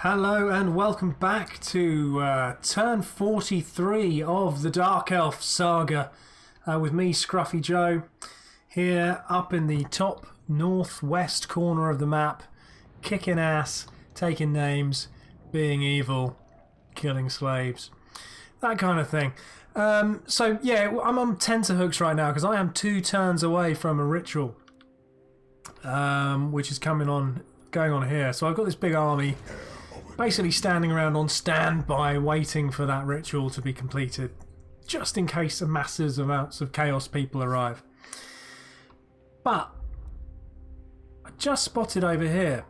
Hello and welcome back to turn 43 of the Dark Elf saga with me, Scruffy Joe, here up in the top northwest corner of the map, kicking ass, taking names, being evil, killing slaves, that kind of thing. So yeah, I'm on tenterhooks right now because I am 2 turns away from a ritual, which is going on here. So I've got this big army basically standing around on standby waiting for that ritual to be completed, just in case massive amounts of chaos people arrive. But I just spotted over here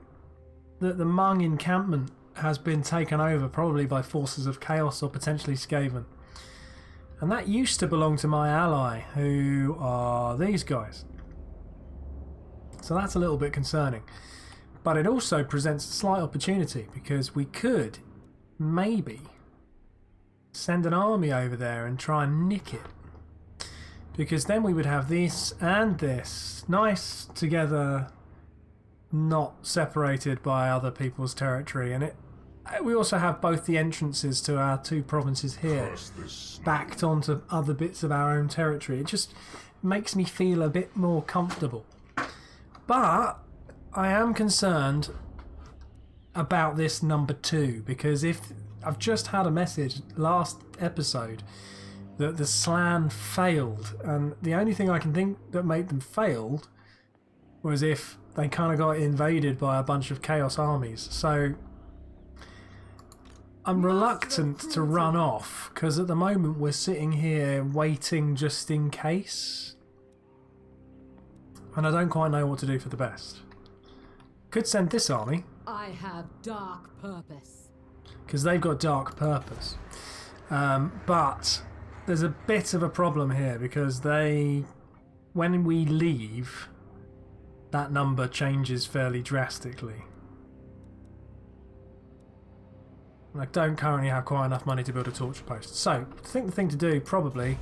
that the Hmong encampment has been taken over, probably by forces of chaos or potentially Skaven. And that used to belong to my ally, who are these guys. So that's a little bit concerning. But it also presents a slight opportunity, because we could maybe send an army over there and try and nick it. Because then we would have this and this nice together, not separated by other people's territory. And we also have both the entrances to our 2 provinces here backed onto other bits of our own territory. It just makes me feel a bit more comfortable. But I am concerned about this number 2, because if I've just had a message last episode that the Slan failed, and the only thing I can think that made them failed was if they kind of got invaded by a bunch of chaos armies. So I'm reluctant to run off, because at the moment we're sitting here waiting just in case, and I don't quite know what to do for the best. Could send this army. I have dark purpose. Because they've got dark purpose. But there's a bit of a problem here, because when we leave, that number changes fairly drastically. And I don't currently have quite enough money to build a torture post. So I think the thing to do probably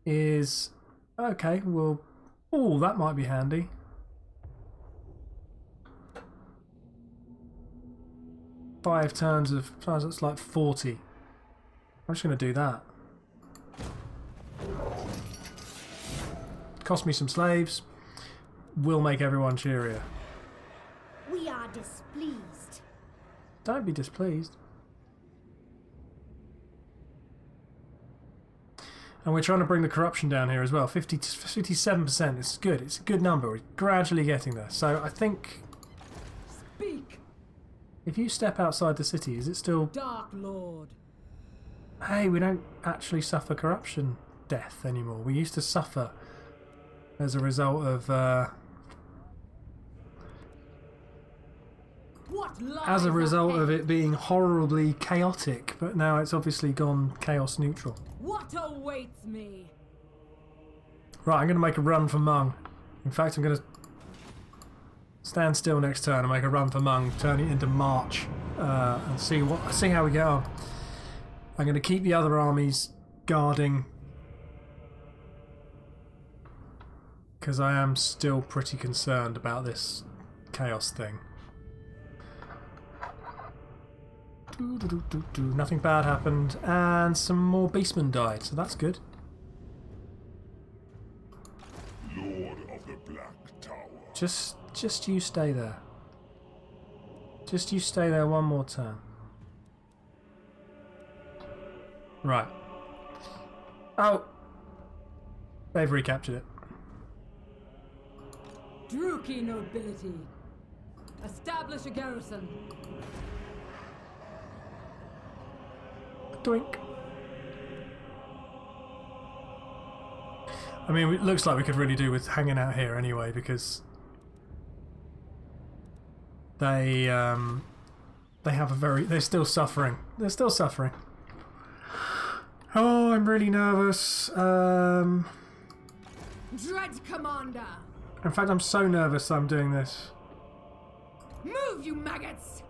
is, okay, well, oh, that might be handy. Five turns of, that's like 40. I'm just going to do that. Cost me some slaves. Will make everyone cheerier. We are displeased. Don't be displeased. And we're trying to bring the corruption down here as well. 57%. It's good. It's a good number. We're gradually getting there. So I think, Speak, if you step outside the city, is it still... Dark Lord. Hey, we don't actually suffer corruption death anymore. We used to suffer as a result of... as a result of it being horribly chaotic, but now it's obviously gone chaos neutral. What awaits me? Right, I'm going to make a run for Hmong. In fact, I'm going to stand still next turn and make a run for Hmong, turn it into March, and see how we get on. I'm going to keep the other armies guarding, because I am still pretty concerned about this chaos thing. Nothing bad happened, and some more beastmen died, so that's good. Lord of the Black Tower. Just you stay there. Just you stay there one more turn. Right. Oh! They've recaptured it. Druki nobility. Establish a garrison. Doink. I mean, it looks like we could really do with hanging out here anyway, because they have they're still suffering. They're still suffering. Oh, I'm really nervous. Dread Commander. In fact, I'm so nervous I'm doing this. Move, you maggots!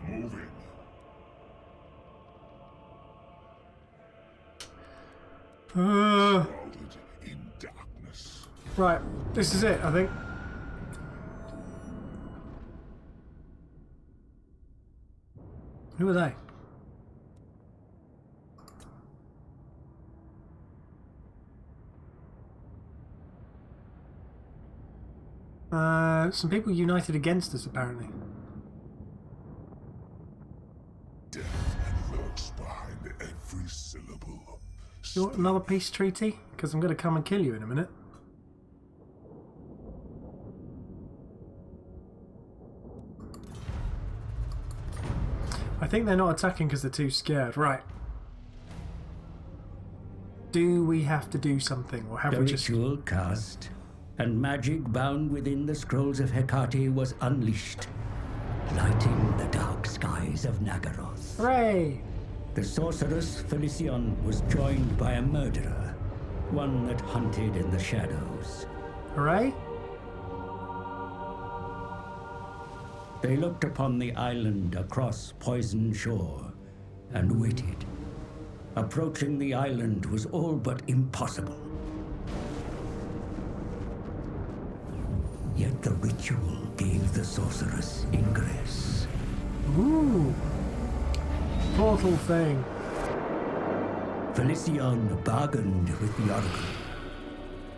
Moving. Shrouded in darkness. Right, this is it, I think. Who are they? Some people united against us, apparently. Death lurks behind every syllable. You want another peace treaty? Because I'm going to come and kill you in a minute. I think they're not attacking because they're too scared. Right. Do we have to do something, or have The we just... ritual cast, and magic bound within the scrolls of Hecate was unleashed, lighting the dark skies of Nagaroth. Hooray! The sorceress Felicion was joined by a murderer, one that hunted in the shadows. Hooray? They looked upon the island across Poison Shore and waited. Approaching the island was all but impossible. Yet the ritual gave the sorceress ingress. Ooh. Portal thing. Felicion bargained with the Oracle.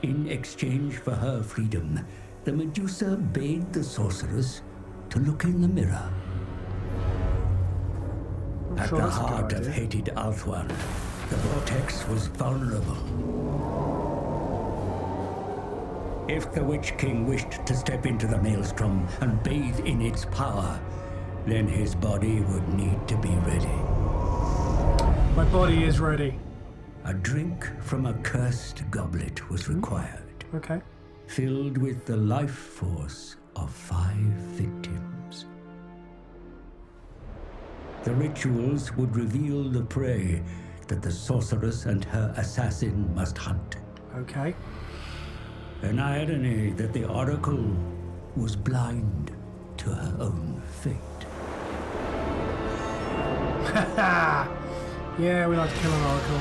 In exchange for her freedom, the Medusa bade the sorceress to look in the mirror. At sure the that's a good heart of idea. hated Althwan, the vortex was vulnerable. If the Witch King wished to step into the maelstrom and bathe in its power, then his body would need to be ready. My body is ready. A drink from a cursed goblet was required, Okay. filled with the life force of 5 victims. The rituals would reveal the prey that the sorceress and her assassin must hunt. Okay. An irony that the Oracle was blind to her own fate. Yeah, we like to kill an oracle.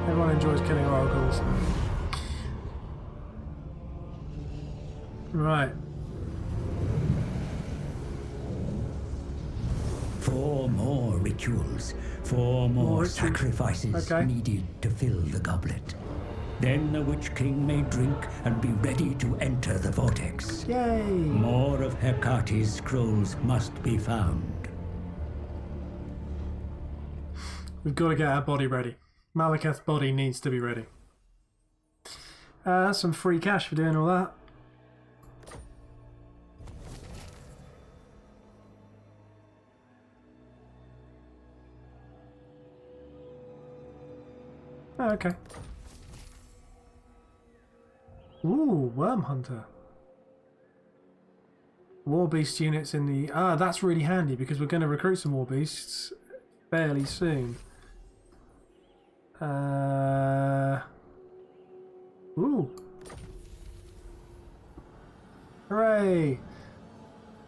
Everyone enjoys killing oracles. Right. 4 more rituals, 4 more rituals. sacrifices Okay. needed to fill the goblet. Then the Witch King may drink and be ready to enter the vortex. Yay! More of Hecate's scrolls must be found. We've got to get our body ready. Malekith's body needs to be ready. That's some free cash for doing all that. Oh, okay. Ooh, Worm Hunter. War Beast units in the... Ah, that's really handy because we're going to recruit some War Beasts fairly soon. Ooh. Hooray!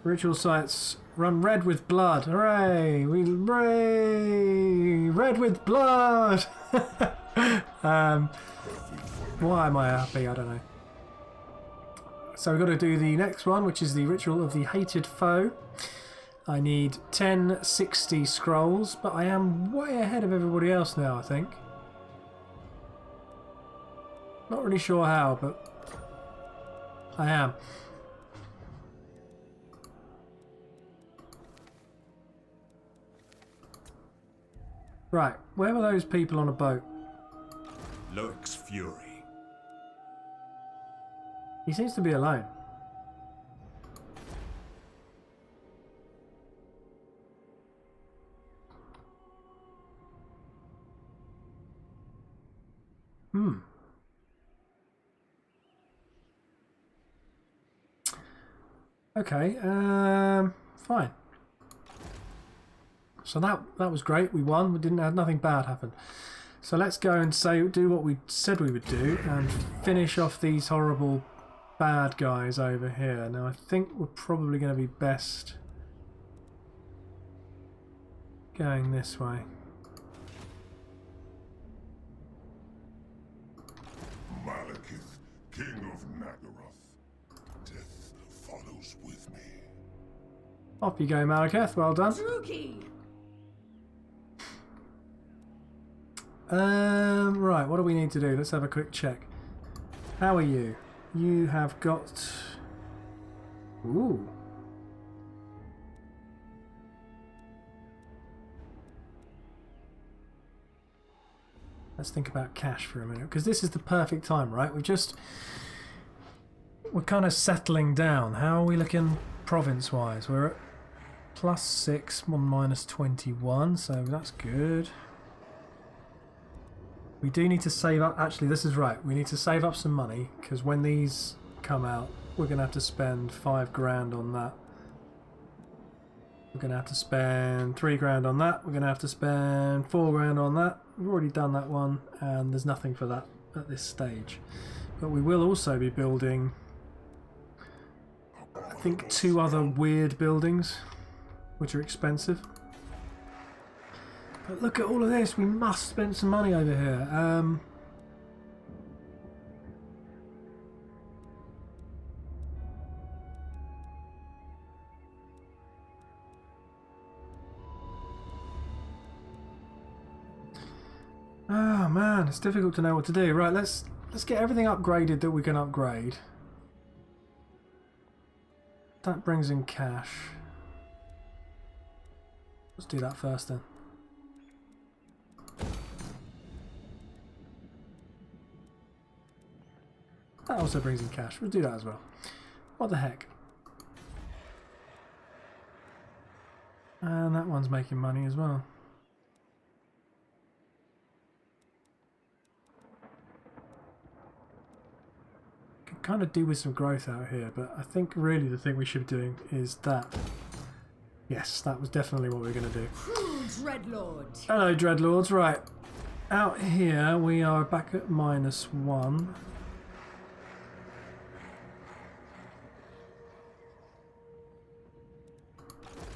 Ritual sites run red with blood. Hooray! Hooray! Red with blood! Why am I happy? I don't know. So we've got to do the next one, which is the Ritual of the Hated Foe. I need 1060 scrolls, but I am way ahead of everybody else now, I think. Not really sure how, but I am. Right, where were those people on a boat? Loic's fury. He seems to be alone. Okay, fine. So that was great. We won. We didn't have nothing bad happen. So let's go and do what we said we would do and finish off these horrible bad guys over here. Now I think we're probably going to be best going this way. Malekith, King of Nagaroth. Death follows with me. Off you go, Malekith. Well done. Druki! Right, what do we need to do? Let's have a quick check. How are you? You have got... Ooh. Let's think about cash for a minute, because this is the perfect time, right? We're kind of settling down. How are we looking province-wise? We're at +6, one -21, so that's good. We do need to save up. Actually, this is right. We need to save up some money, because when these come out, we're going to have to spend 5 grand on that. We're going to have to spend 3 grand on that. We're going to have to spend 4 grand on that. We've already done that one, and there's nothing for that at this stage. But we will also be building, I think, 2 other weird buildings, which are expensive. But look at all of this. We must spend some money over here. Oh man, it's difficult to know what to do. Right, let's get everything upgraded that we can upgrade. That brings in cash. Let's do that first then. That also brings in cash. We'll do that as well. What the heck? And that one's making money as well. Could kind of do with some growth out here, but I think really the thing we should be doing is that. Yes, that was definitely what we we're going to do. Dreadlord! Hello, Dreadlords. Right. Out here we are back at -1.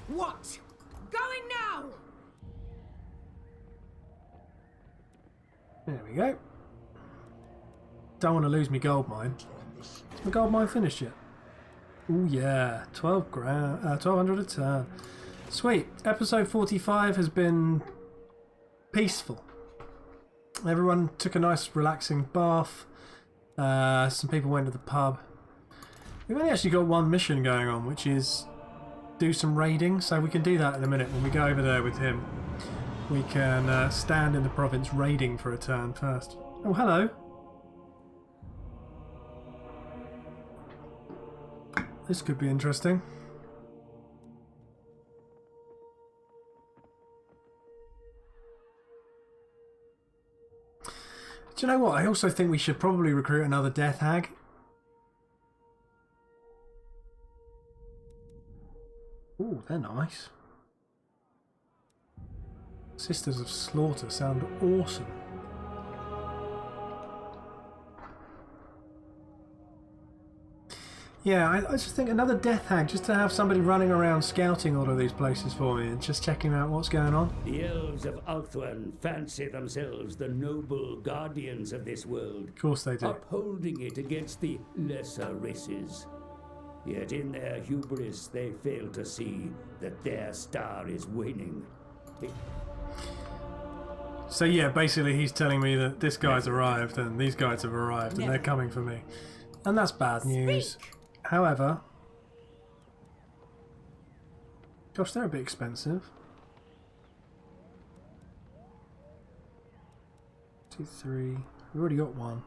What? Going now! There we go. Don't want to lose my gold mine. Is my gold mine finished yet? Oh yeah, 12 grand, 1200 a turn. Sweet. Episode 45 has been peaceful. Everyone took a nice relaxing bath. Some people went to the pub. We've only actually got one mission going on, which is do some raiding, so we can do that in a minute when we go over there with him. We can stand in the province raiding for a turn first. Oh, hello. This could be interesting. Do you know what? I also think we should probably recruit another Death Hag. Ooh, they're nice. Sisters of Slaughter sound awesome. Yeah, I just think another Death Hag, just to have somebody running around scouting all of these places for me and just checking out what's going on. The elves of Ulthuan fancy themselves the noble guardians of this world. Of course they do. Upholding it against the lesser races. Yet in their hubris they fail to see that their star is waning. So yeah, basically he's telling me that this guy's arrived and these guys have arrived and they're coming for me. And that's bad news. However, gosh, they're a bit expensive. 2, 3. We've already got one.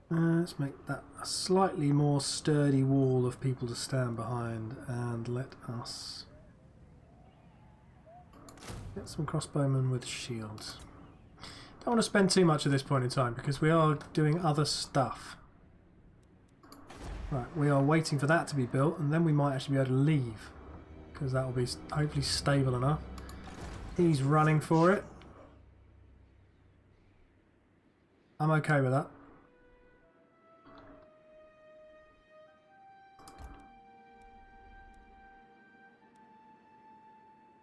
Let's make that a slightly more sturdy wall of people to stand behind, and let us get some crossbowmen with shields. Don't want to spend too much at this point in time because we are doing other stuff. Right, we are waiting for that to be built, and then we might actually be able to leave because that will be hopefully stable enough. He's running for it. I'm okay with that.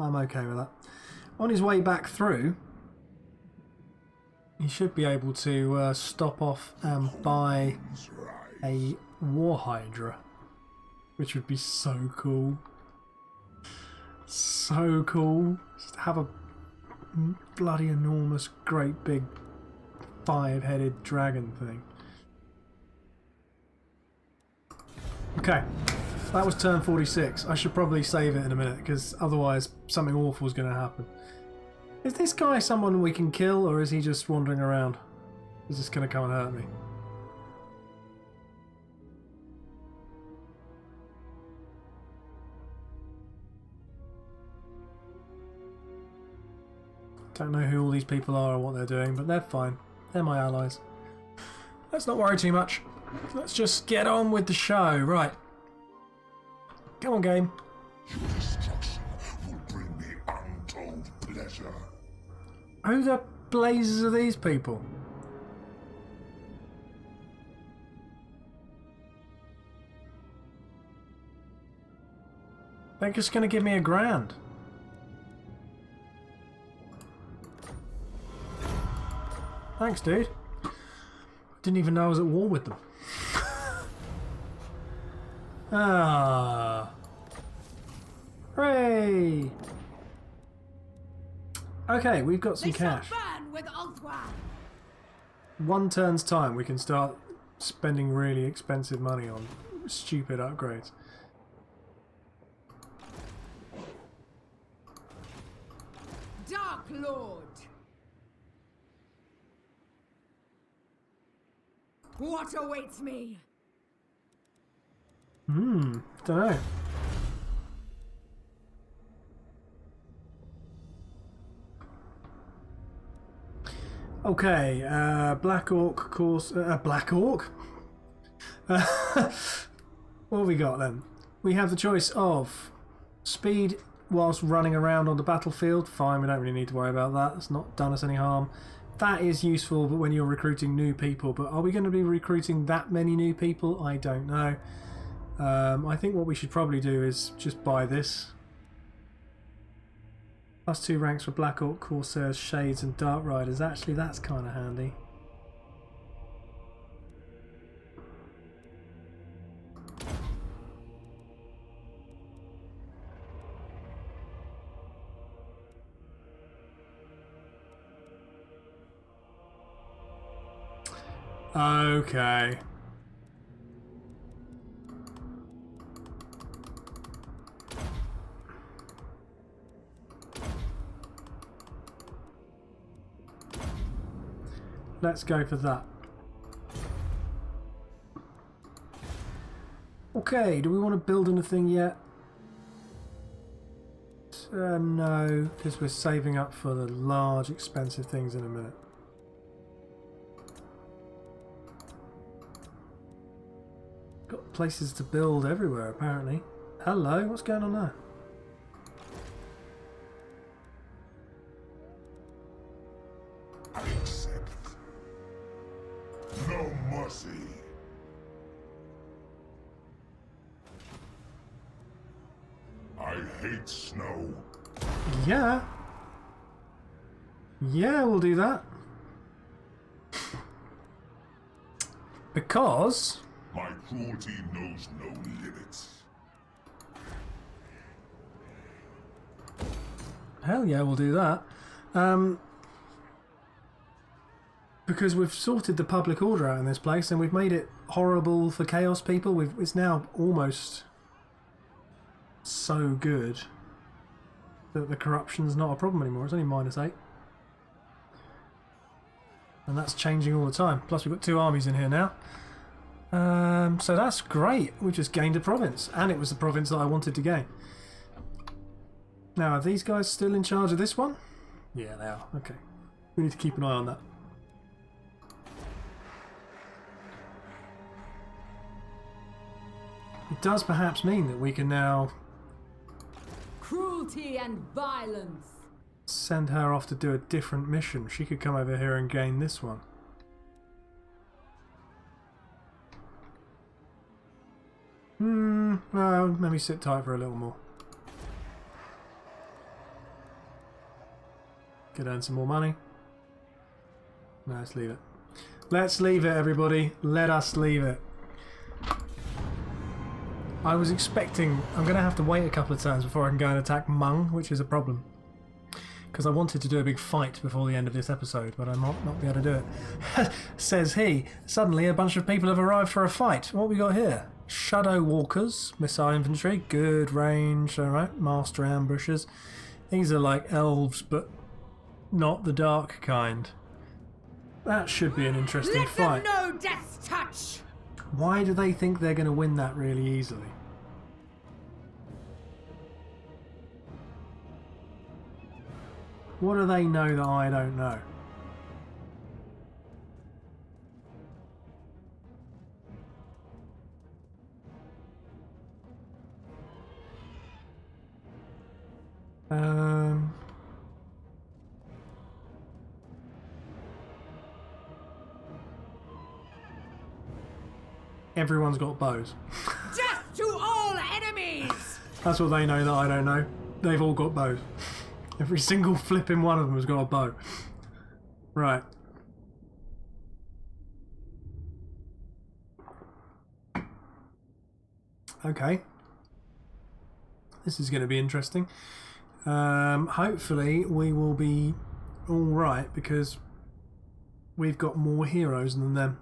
I'm okay with that. On his way back through, you should be able to stop off and buy a War Hydra, which would be so cool. So cool. Just have a bloody enormous, great big 5-headed dragon thing. Okay, that was turn 46. I should probably save it in a minute because otherwise something awful is going to happen. Is this guy someone we can kill, or is he just wandering around? Is this going to come and hurt me? Don't know who all these people are or what they're doing, but they're fine. They're my allies. Let's not worry too much. Let's just get on with the show. Right. Come on, game. Your destruction will bring me untold pleasure. Who the blazes are these people? They're just going to give me $1,000. Thanks, dude. Didn't even know I was at war with them. Ah. Hooray! Okay, we've got some They shall cash. burn with Ulthwan. 1 turn's time, we can start spending really expensive money on stupid upgrades. Dark Lord. What awaits me? Don't know. Okay, Black Orc course. Black Orc? What have we got then? We have the choice of speed whilst running around on the battlefield. Fine, we don't really need to worry about that. It's not done us any harm. That is useful, but when you're recruiting new people. But are we going to be recruiting that many new people? I don't know. I think what we should probably do is just buy this. +2 ranks for Black Orc, Corsairs, Shades and Dark Riders. Actually, that's kind of handy. Okay. Let's go for that. Okay, do we want to build anything yet? No, because we're saving up for the large, expensive things in a minute. Got places to build everywhere, apparently. Hello, what's going on there? I accept. No mercy. I hate snow. Yeah. Yeah, we'll do that. Because... My cruelty knows no limits. Hell yeah, we'll do that. Because we've sorted the public order out in this place and we've made it horrible for chaos people. It's now almost so good that the corruption's not a problem anymore. It's only -8. And that's changing all the time. Plus we've got 2 armies in here now. So that's great. We just gained a province. And it was the province that I wanted to gain. Now, are these guys still in charge of this one? Yeah, they are. Okay. We need to keep an eye on that. It does perhaps mean that we can now Cruelty and violence. send her off to do a different mission. She could come over here and gain this one. Well, maybe sit tight for a little more. Could earn some more money. No, let's leave it. Let's leave it, everybody. Let us leave it. I was expecting... I'm going to have to wait a couple of turns before I can go and attack Mung, which is a problem. Because I wanted to do a big fight before the end of this episode, but I might not be able to do it. Says he. Suddenly a bunch of people have arrived for a fight. What have we got here? Shadow Walkers, Missile Infantry, good range, alright. Master Ambushers. These are like elves, but not the dark kind. That should be an interesting Let fight. them know death's touch! Why do they think they're going to win that really easily? What do they know that I don't know? Everyone's got bows. Death to all enemies! That's what they know that I don't know. They've all got bows. Every single flipping one of them has got a bow. Right. Okay. This is going to be interesting. Hopefully we will be alright because we've got more heroes than them.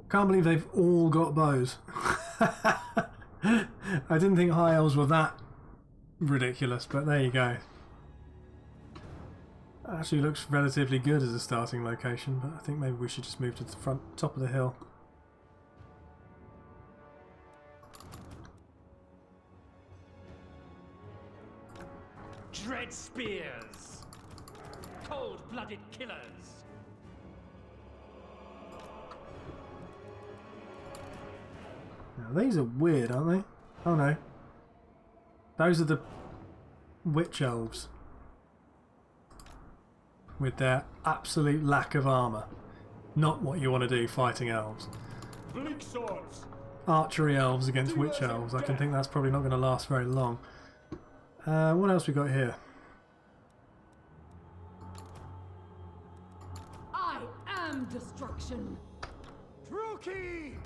Can't believe they've all got bows. I didn't think High Elves were that ridiculous, but there you go. Actually looks relatively good as a starting location, but I think maybe we should just move to the front top of the hill. Dread spears! Cold-blooded killers! Now these are weird, aren't they? Oh no. Those are the Witch Elves. With their absolute lack of armour. Not what you want to do fighting elves. Bleak swords! Archery elves against Witch Elves. I can think that's probably not going to last very long. What else we got here? I am destruction! Rookie!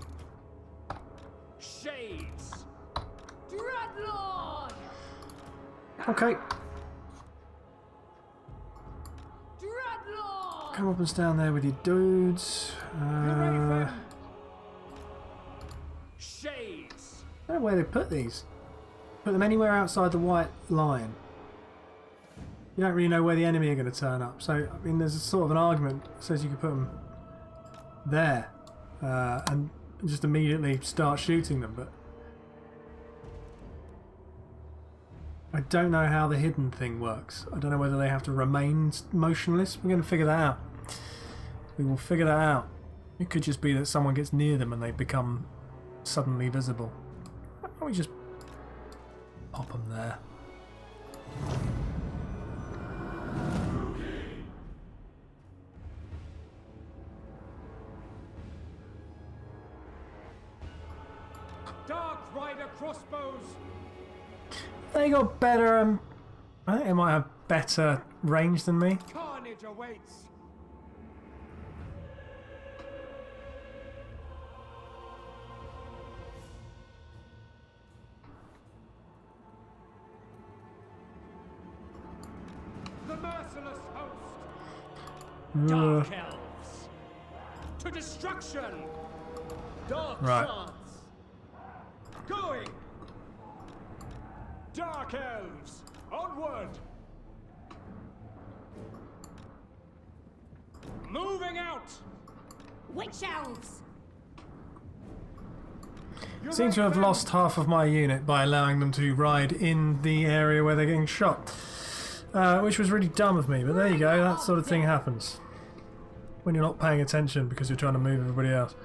Shades! Dreadlord! Okay, Dreadlord! come up and stand there with your dudes. Shades! I don't know where they put these. Put them anywhere outside the white line. You don't really know where the enemy are going to turn up. So, I mean, there's a sort of an argument that says you could put them there and just immediately start shooting them, but I don't know how the hidden thing works. I don't know whether they have to remain motionless. We're going to figure that out. We will figure that out. It could just be that someone gets near them and they become suddenly visible. Why don't we just pop them there? Dark Rider crossbows! They got better. I think they might have better range than me. Carnage awaits! The merciless host! Dark Elves! To destruction! Dark Right. Shards! Going! Dark Elves! Onward! Moving out! Witch elves! Seem to have lost half of my unit by allowing them to ride in the area where they're getting shot. Which was really dumb of me, but there you go, that sort of thing happens. When you're not paying attention because you're trying to move everybody else.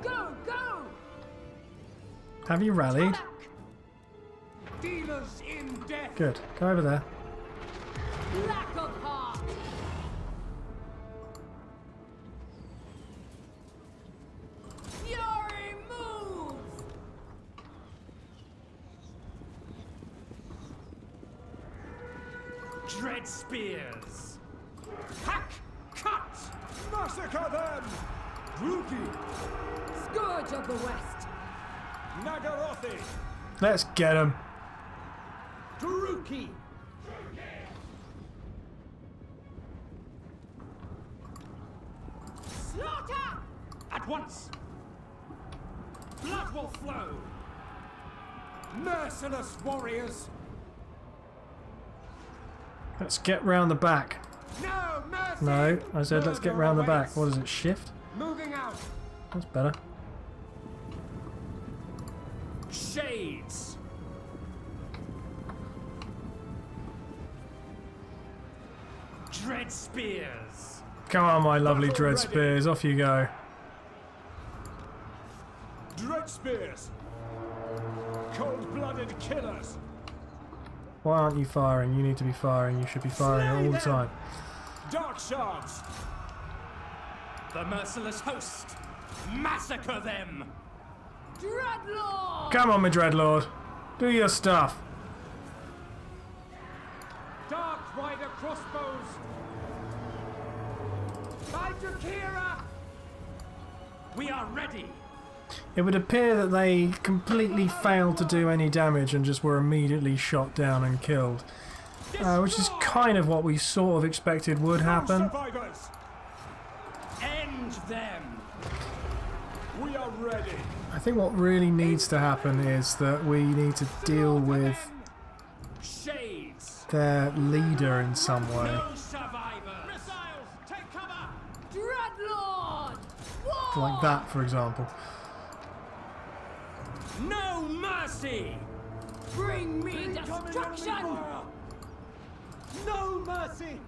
Go, go! Have you rallied? Dealers in death! Good, go over there. Lack of heart! Fury moves! Dread spears. Hack! Cut! Massacre them! Druki! Scourge of the West. Nagarothi! Let's get him. Druki! Slaughter! At once! Blood will flow! Merciless warriors! Let's get round the back. No mercy! No, I said let's get Murder round the back. awaits. What is it? Shift? Moving out! That's better. Shades! Dread spears! Come on, my lovely Battle dread ready. spears. Off you go. Dread spears! Cold-blooded killers! Why aren't you firing? You need to be firing. You should be firing Slay all the them. time. Dark shards! The merciless host! Massacre them! Dreadlord! Come on, my dreadlord. Do your stuff. Dark Rider crossbows! By Drakira! We are ready! It would appear that they completely failed to do any damage and just were immediately shot down and killed. Which is kind of what we sort of expected would happen. Survivors! End them! We are ready! I think what really needs to happen is that we need to deal with Shades! their leader in some way. No survivors! Missiles! Take cover! Dreadlord! War! Like that, for example. No mercy! Bring me destruction! No mercy!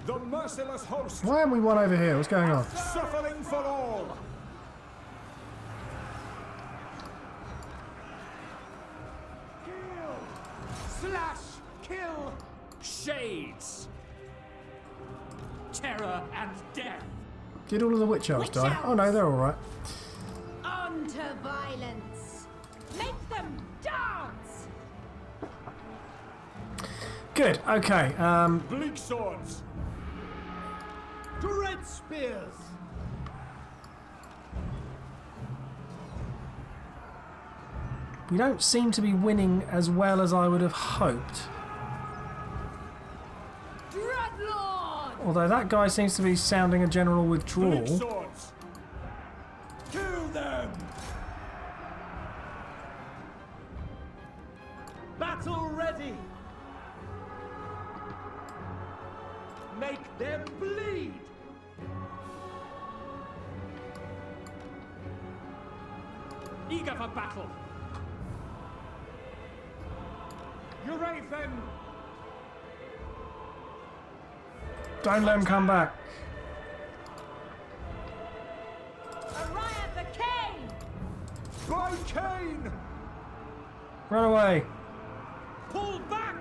The merciless host! Why haven't we won over here? What's going on? Suffering for all! Kill! Slash! Kill! Shades! Terror and death! Did all of the witch elves Witch die? elves. Oh no, they're alright. On to violence! Make them dance! Good, okay. Bleak swords! Dread spears! We don't seem to be winning as well as I would have hoped. Dreadlord! Although that guy seems to be sounding a general Bleak withdrawal. swords! Kill them! Battle ready! Make them bleed! Eager for battle! Eurathan! Don't let him come back. Orion the King! By Cain! Run away. Pull back!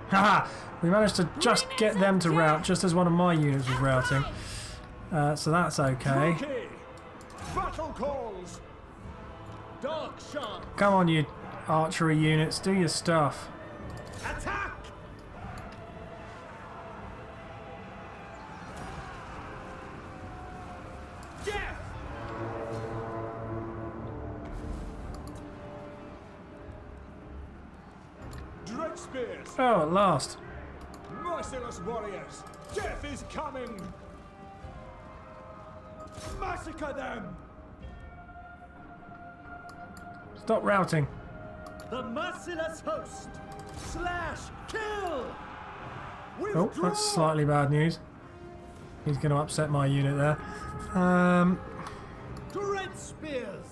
Haha! We managed to just get them to rout just as one of my units was routing. So that's okay. Okay. Battle calls! Dark shot! Come on, you archery units, do your stuff. Attack! Death! Dread spears! Oh, at last. Merciless warriors! Death is coming! Massacre them! Stop routing. The merciless host! Slash! Kill! Oh, Withdraw! that's slightly bad news. He's going to upset my unit there. Dread spears!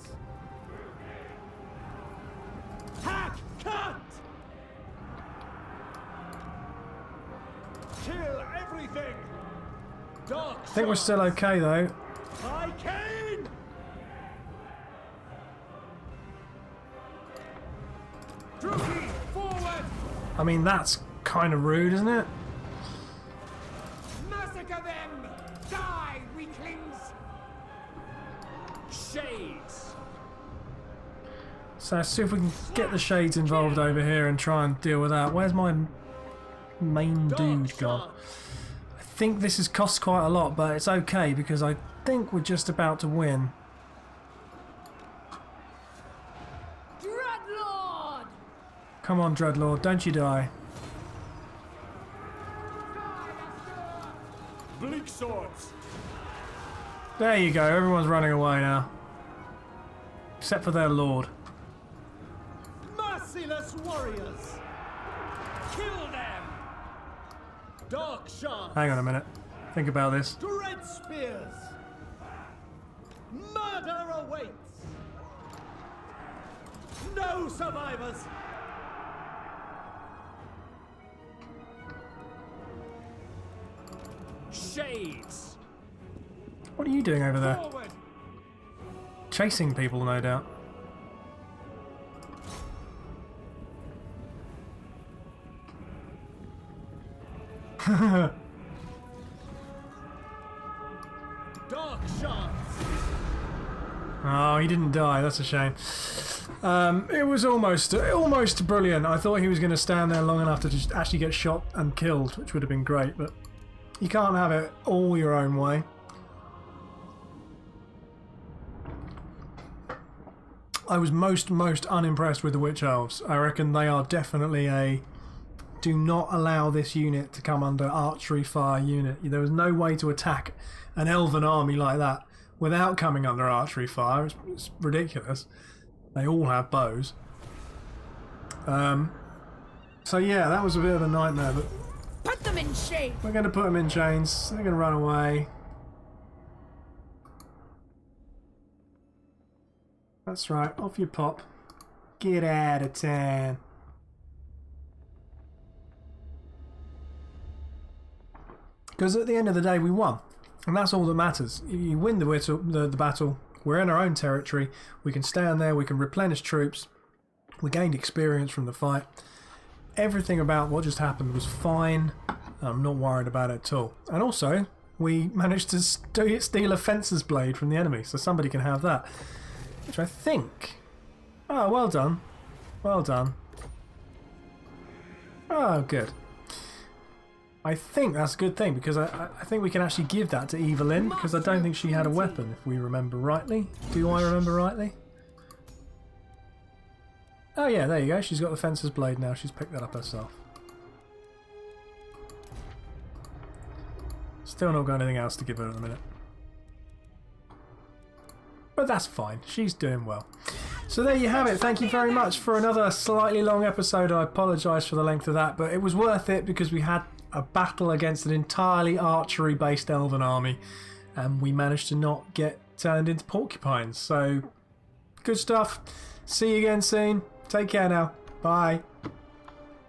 Hack! Cut! Kill everything! Dark I think we're still okay though. High Cain! Druki, forward! I mean, that's kind of rude, isn't it? Massacre them! Die, weaklings! Shades! So let's see if we can get the shades involved over here and try and deal with that. Where's my main dude gone? I think this has cost quite a lot, but it's okay because I think we're just about to win. Dreadlord! Come on, Dreadlord, don't you die. Bleak swords. There you go, everyone's running away now. Except for their lord. Merciless warriors. Kill them. Dark shards. Hang on a minute. Think about this. Dread spears. Murder awaits. No survivors. Shades. What are you doing over there? Forward. Chasing people, no doubt. Dark shards. Oh, he didn't die. That's a shame. It was almost brilliant. I thought he was going to stand there long enough to just actually get shot and killed, which would have been great, but you can't have it all your own way. I was most unimpressed with the Witch Elves. I reckon they are definitely a do not allow this unit to come under archery fire unit. There was no way to attack an elven army like that without coming under archery fire. It's ridiculous. They all have bows. So yeah, that was a bit of a nightmare, but Put them in shape! we're going to put them in chains. They're going to run away. That's right, off you pop. Get out of town. Because at the end of the day, we won. And that's all that matters. You win the battle. We're in our own territory. We can stand there. We can replenish troops. We gained experience from the fight. Everything about what just happened was fine. I'm not worried about it at all. And also, we managed to steal a fencer's blade from the enemy. So somebody can have that. Which I think... Oh, well done. Well done. Oh, good. I think that's a good thing, because I think we can actually give that to Evelyn, because I don't think she had a weapon, if we remember rightly. Do I remember rightly? Oh yeah, there you go. She's got the fencer's blade now. She's picked that up herself. Still not got anything else to give her at the minute. But that's fine. She's doing well. So there you have it. Thank you very much for another slightly long episode. I apologise for the length of that, but it was worth it because we had a battle against an entirely archery-based elven army, and we managed to not get turned into porcupines. So, good stuff. See you again soon. Take care now. Bye.